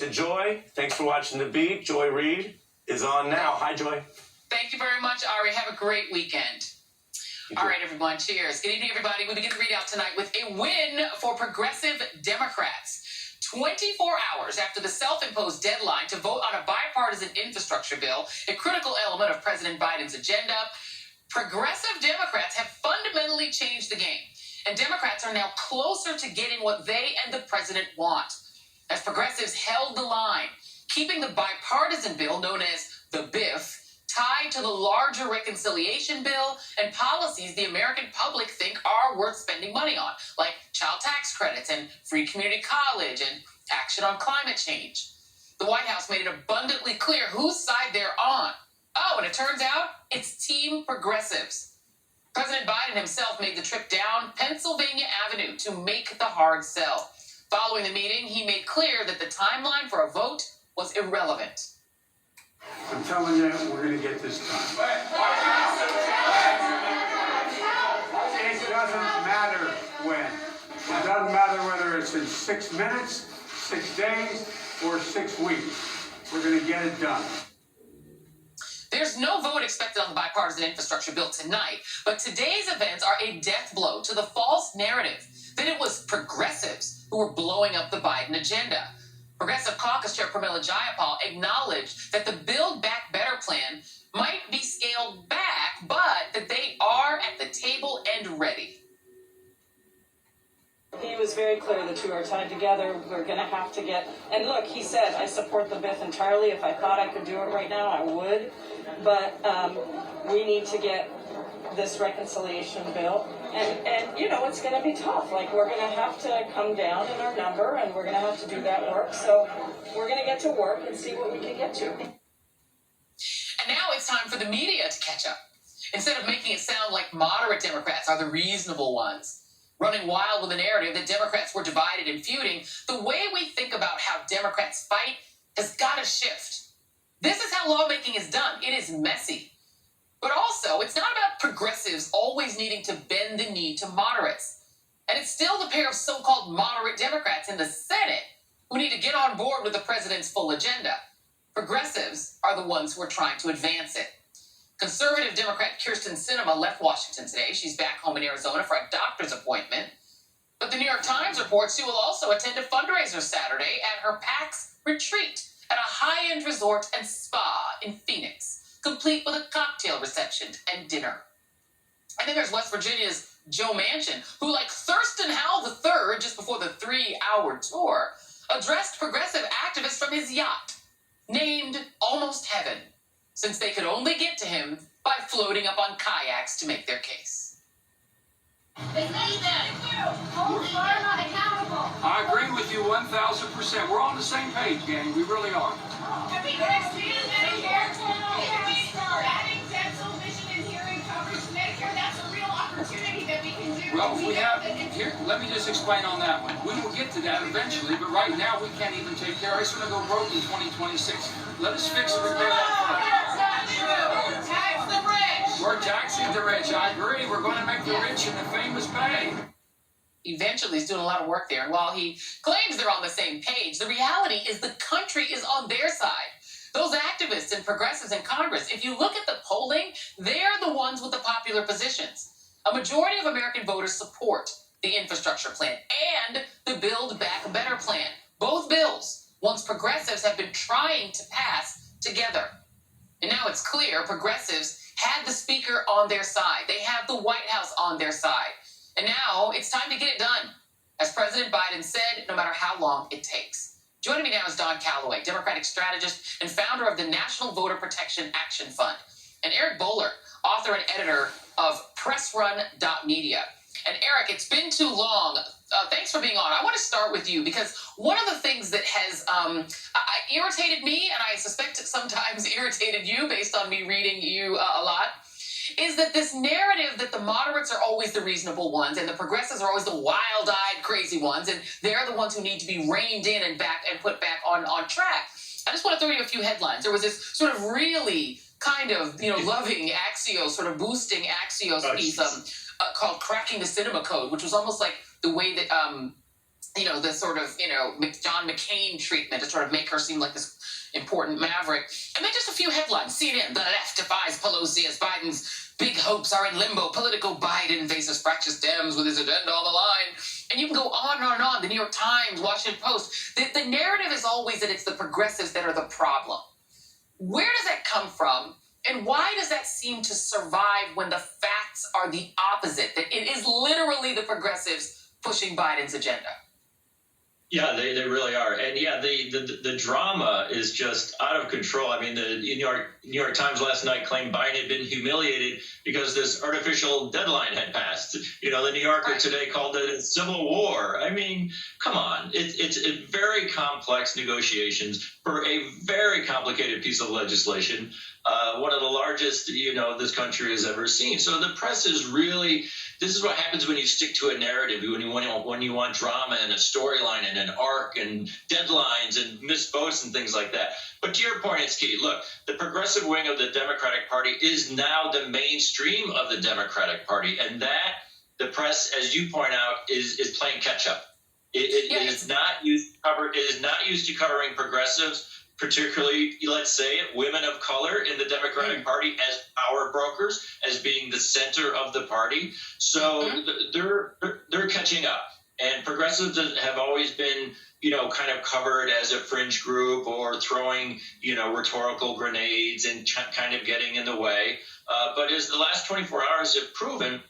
to Joy. Thanks for watching The Beat. Joy Reid is on now. Hi, Joy. Thank you very much, Ari. Have a great weekend. All right, everyone. Cheers. Good evening, everybody. We begin the readout tonight with a win for progressive Democrats. 24 hours after the self-imposed deadline to vote on a bipartisan infrastructure bill, a critical element of President Biden's agenda, progressive Democrats have fundamentally changed the game. And Democrats are now closer to getting what they and the president want. As progressives held the line, keeping the bipartisan bill known as the BIF tied to the larger reconciliation bill and policies the American public think are worth spending money on, like child tax credits and free community college and action on climate change. The White House made it abundantly clear whose side they're on. Oh, and it turns out it's Team Progressives. President Biden himself made the trip down Pennsylvania Avenue to make the hard sell. Following the meeting, he made clear that the timeline for a vote was irrelevant. I'm telling you, we're going to get this done. It doesn't matter when. It doesn't matter whether it's in 6 minutes, 6 days, or 6 weeks. We're going to get it done. There's no vote expected on the bipartisan infrastructure bill tonight, but today's events are a death blow to the false narrative that it was progressives who were blowing up the Biden agenda. Progressive Caucus Chair Pramila Jayapal acknowledged that the Build Back Better plan might be scaled back, but that they are at the table and ready. He was very clear the two are tied together. We're going to have to get, and look, he said, I support the BIF entirely. If I thought I could do it right now, I would. But we need to get this reconciliation bill. And you know, it's going to be tough. Like, we're going to have to come down in our number, and we're going to have to do that work. So we're going to get to work and see what we can get to. And now it's time for the media to catch up. Instead of making it sound like moderate Democrats are the reasonable ones, running wild with the narrative that Democrats were divided and feuding, the way we think about how Democrats fight has got to shift. This is how lawmaking is done. It is messy. But also, it's not about progressives always needing to bend the knee to moderates. And it's still the pair of so-called moderate Democrats in the Senate who need to get on board with the president's full agenda. Progressives are the ones who are trying to advance it. Conservative Democrat Kyrsten Sinema left Washington today. She's back home in Arizona for a doctor's appointment. But the New York Times reports she will also attend a fundraiser Saturday at her PAC's retreat at a high-end resort and spa in Phoenix, complete with a cocktail reception and dinner. And then there's West Virginia's Joe Manchin, who, like Thurston Howell III, just before the 3-hour tour, addressed progressive activists from his yacht, named Almost Heaven, since they could only get to him by floating up on kayaks to make their case. They need that. Hold fire not accountable. I agree with you 1,000%. We're on the same page, gang. We really are. Adding dental, vision, and hearing coverage to Medicare, that's a real opportunity that we can do. Well, we have, here, let me just explain on that one. We will get to that eventually, but right now we can't even take care of it. It's going to go broke in 2026. Let us fix and repair that first. Tax the rich. We're taxing the rich. I agree. We're going to make the rich and the famous pay. Eventually, he's doing a lot of work there. And while he claims they're on the same page, the reality is the country is on their side. Those activists and progressives in Congress, if you look at the polling, they're the ones with the popular positions. A majority of American voters support the infrastructure plan and the Build Back Better plan. Both bills, once progressives have been trying to pass together. And now it's clear progressives had the speaker on their side. They have the White House on their side. And now it's time to get it done. As President Biden said, no matter how long it takes. Joining me now is Don Calloway, Democratic strategist and founder of the National Voter Protection Action Fund, and Eric Bowler, author and editor of PressRun.media. And Eric, it's been too long. Thanks for being on. I want to start with you because one of the things that has irritated me, and I suspect it sometimes irritated you based on me reading you a lot, is that this narrative that the moderates are always the reasonable ones and the progressives are always the wild-eyed crazy ones, and they're the ones who need to be reined in and back and put back on track. I just want to throw you a few headlines. There was this sort of really kind of, loving Axios, sort of boosting Axios piece called Cracking the Cinema Code, which was almost like the way that the sort of, John McCain treatment to sort of make her seem like this important maverick. And then just a few headlines. CNN, the left defies Pelosi as Biden's big hopes are in limbo. Political Biden faces fractious Dems with his agenda on the line. And you can go on and on and on. The New York Times, Washington Post. The narrative is always that it's the progressives that are the problem. Where does that come from? And why does that seem to survive when the facts are the opposite? That it is literally the progressives pushing Biden's agenda. Yeah, they really are. And yeah, the drama is just out of control. I mean, the New York Times last night claimed Biden had been humiliated because this artificial deadline had passed. The New Yorker today called it a civil war. I mean, come on. It's a very complex negotiations for a very complicated piece of legislation, one of the largest, this country has ever seen. So the press is really, this is what happens when you stick to a narrative, when you want drama and a storyline and an arc and deadlines and missed votes and things like that. But to your point, it's key. Look, the progressive wing of the Democratic Party is now the mainstream of the Democratic Party, and that the press, as you point out, is playing catch up. It is not used to cover. It is not used to covering progressives, particularly, let's say it, women of color in the Democratic Party as power brokers, as being the center of the party. So they're catching up. And progressives have always been, kind of covered as a fringe group or throwing, rhetorical grenades and kind of getting in the way. But as the last 24 hours have proven,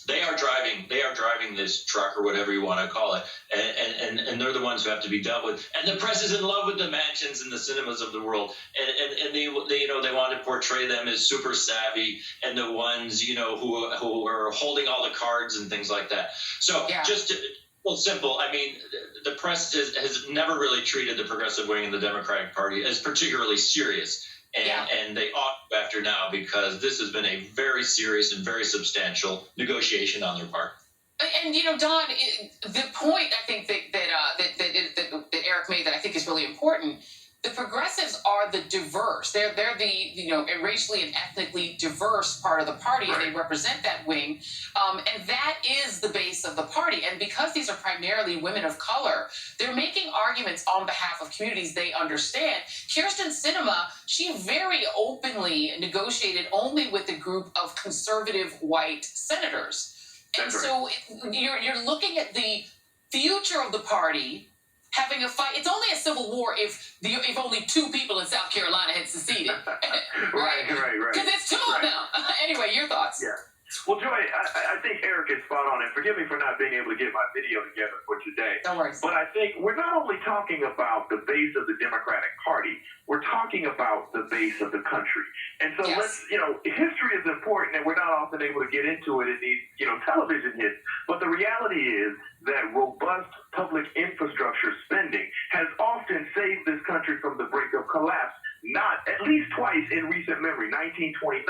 they are driving this truck or whatever you want to call it, and they're the ones who have to be dealt with. And the press is in love with the mansions and the cinemas of the world, and they want to portray them as super savvy and the ones who are holding all the cards and things like that. So simple. I mean, the press has never really treated the progressive wing in the Democratic Party as particularly serious. And they ought to after now, because this has been a very serious and very substantial negotiation on their part. And Don, the point I think that Eric made that I think is really important. The progressives are the diverse. They're the racially and ethnically diverse part of the party, and they represent that wing. And that is the base of the party. And because these are primarily women of color, they're making arguments on behalf of communities they understand. Kyrsten Sinema, she very openly negotiated only with a group of conservative white senators. And so you're looking at the future of the party having a fight. It's only a civil war if only two people in South Carolina had seceded. Right. Because it's two of them. Anyway, your thoughts. Yeah. Well, Joy, I think Eric is spot on, and forgive me for not being able to get my video together for today. No worries. But I think we're not only talking about the base of the Democratic Party, we're talking about the base of the country. And so history is important, and we're not often able to get into it in these, television hits. But the reality is that robust public infrastructure spending has often saved this country from the brink of collapse, not at least twice in recent memory. 1929,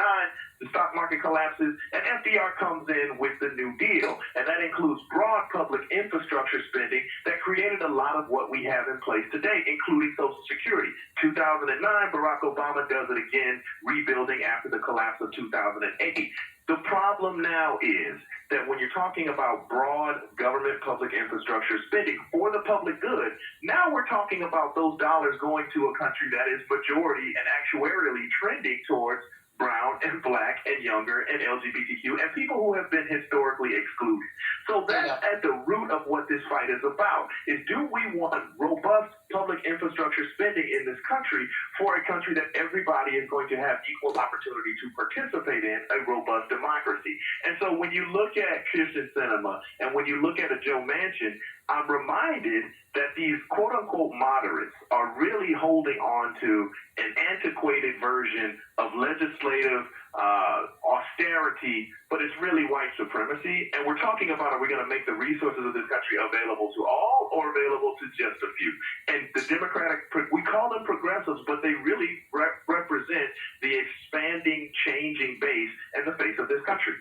the stock market collapses, and FDR comes in with the New Deal. And that includes broad public infrastructure spending that created a lot of what we have in place today, including Social Security. 2009, Barack Obama does it again, rebuilding after the collapse of 2008. The problem now is that when you're talking about broad government public infrastructure spending for the public good, now we're talking about those dollars going to a country that is majority and actuarially trending towards brown and black and younger and LGBTQ and people who have been historically excluded. So that's at the root of what this fight is about, is do we want robust public infrastructure spending in this country for a country that everybody is going to have equal opportunity to participate in, a robust democracy? And so when you look at Kyrsten Sinema and when you look at a Joe Manchin, I'm reminded that these quote-unquote moderates are really holding on to an antiquated version of legislative austerity, but it's really white supremacy. And we're talking about, are we going to make the resources of this country available to all or available to just a few? And the Democratic, we call them progressives, but they really represent the expanding, changing base and the face of this country.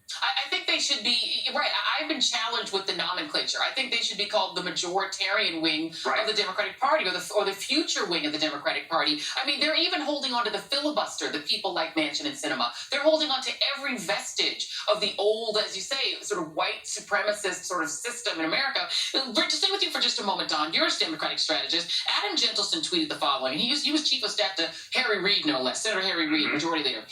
I think they they should be, right, I've been challenged with the nomenclature. I think they should be called the majoritarian wing of the Democratic Party or the future wing of the Democratic Party. I mean, they're even holding on to the filibuster, the people like Manchin and Sinema. They're holding on to every vestige of the old, as you say, sort of white supremacist sort of system in America. To stay with you for just a moment, Don, you're a Democratic strategist. Adam Gentleson tweeted the following. And he was chief of staff to Harry Reid, no less, Senator Harry Reid, majority leader.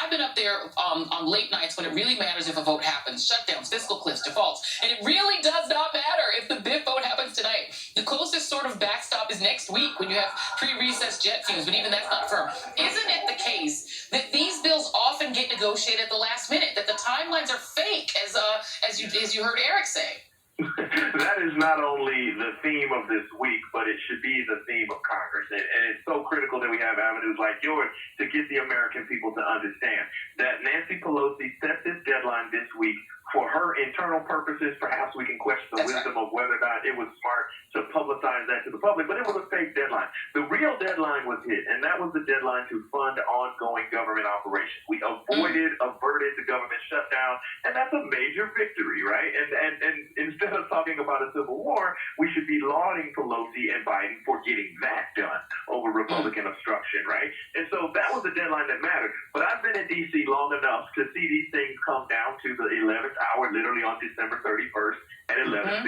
I've been up there on late nights when it really matters if a vote happens, shutdowns, fiscal cliffs, defaults, and it really does not matter if the BIF vote happens tonight. The closest sort of backstop is next week when you have pre-recess jet fumes, but even that's not firm. Isn't it the case that these bills often get negotiated at the last minute, that the timelines are fake, as you heard Eric say? That is not only the theme of this week, but it should be the theme of Congress. And it's so critical that we have avenues like yours to get the American people to understand that Nancy Pelosi set this deadline this week for her internal purposes. Perhaps we can question the wisdom of whether or not it was smart to publicize that to the public, but it was a fake deadline. The real deadline was hit, and that was the deadline to fund ongoing government operations. We averted the government shutdown, and that's a major victory, right? And instead of talking about a civil war, we should be lauding Pelosi and Biden for getting that done over Republican obstruction, right? And so that was the deadline that mattered. But I've been in D.C. long enough to see these things come down to the 11th hour, literally on December 31st at 11:58,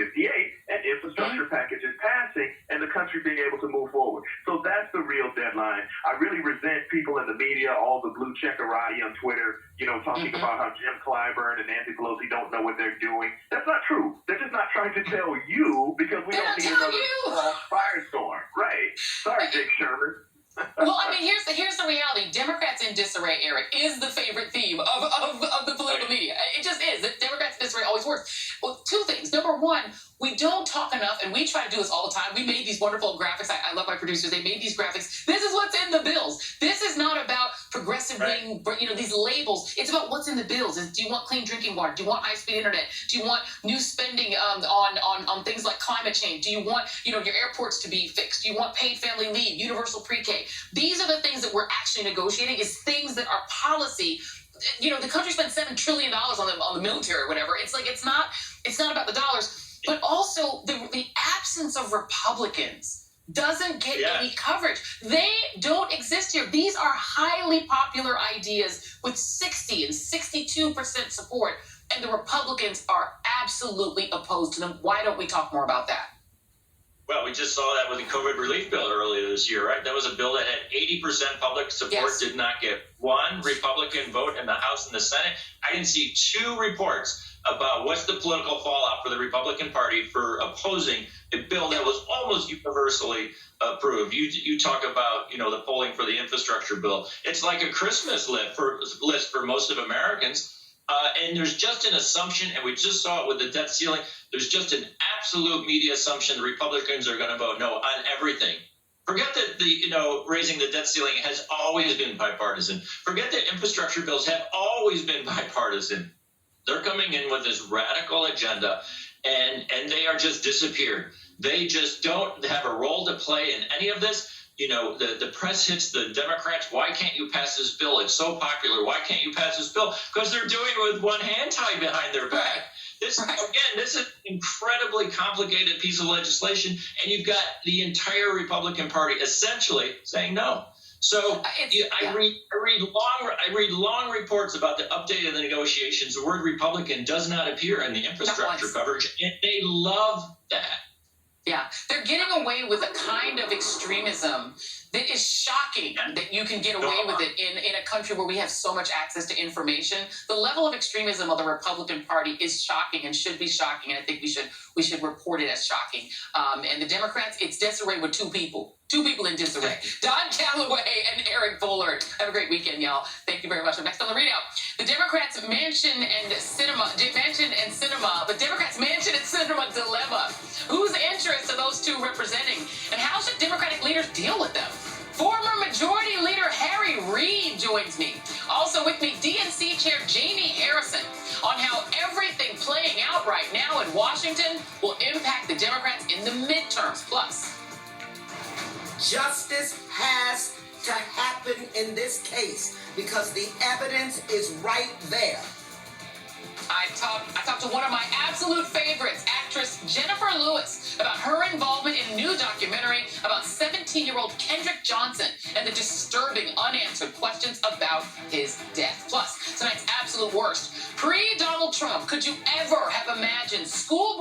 and infrastructure package is passing, and the country being able to move forward. So that's the real deadline. I really resent people in the media, all the blue checkerati on Twitter, talking about how Jim Clyburn and Nancy Pelosi don't know what they're doing. That's not true. They're just not trying to tell you because we don't need another firestorm, right? Sorry, Dick Sherman. Well, I mean, here's the reality. Democrats in disarray, Eric, is the favorite theme of the political media. It just is. Democrats in disarray always works. Well, two things. Number one, we don't talk enough, and we try to do this all the time. We made these wonderful graphics. I love my producers. They made these graphics. This is what's in the bills. This is not about progressive wing, these labels. It's about what's in the bills. Do you want clean drinking water? Do you want high-speed internet? Do you want new spending on things like climate change? Do you want, your airports to be fixed? Do you want paid family leave, universal pre-K? These are the things that we're actually negotiating, is things that are policy. The country spent $7 trillion on the military or whatever. It's like, it's not about the dollars. But also, the absence of Republicans doesn't get any coverage. They don't exist here. These are highly popular ideas with 60 and 62% support, and the Republicans are absolutely opposed to them. Why don't we talk more about that? Well, we just saw that with the COVID relief bill earlier this year, right? That was a bill that had 80% public support, did not get one Republican vote in the House and the Senate. I didn't see two reports about what's the political fallout for the Republican Party for opposing a bill that was almost universally approved. You talk about, the polling for the infrastructure bill. It's like a Christmas list for most of Americans. And there's just an assumption, and we just saw it with the debt ceiling, there's just an absolute media assumption the Republicans are going to vote no on everything. Forget that raising the debt ceiling has always been bipartisan. Forget that infrastructure bills have always been bipartisan. They're coming in with this radical agenda, and they are just disappeared. They just don't have a role to play in any of this. The press hits the Democrats. Why can't you pass this bill? It's so popular. Why can't you pass this bill? Because they're doing it with one hand tied behind their back. This is an incredibly complicated piece of legislation, and you've got the entire Republican Party essentially saying no. So I read long reports about the update of the negotiations. The word Republican does not appear in the infrastructure coverage, and they love that. Yeah, they're getting away with a kind of extremism that is shocking that you can get away with it in a country where we have so much access to information. The level of extremism of the Republican Party is shocking and should be shocking, and I think we should report it as shocking. And the Democrats, it's disarray with two people in disarray. Don Calloway and Eric Bullard. Have a great weekend, y'all. Thank you very much. Next on the readout, the Democrats' Manchin and Sinema dilemma. Whose interests are those two representing? And how should Democratic leaders deal with them? Former Majority Leader Harry Reid joins me. Also with me, DNC Chair Jamie Harrison, on how everything playing out right now in Washington will impact the Democrats in the midterms. Plus, justice has to happen in this case because the evidence is right there. I talked to one of my absolute favorites, actress Jennifer Lewis, about her involvement in a new documentary about 17-year-old Kendrick Johnson and the disturbing unanswered questions about his death. Plus, tonight's absolute worst. Pre-Donald Trump, could you ever have imagined school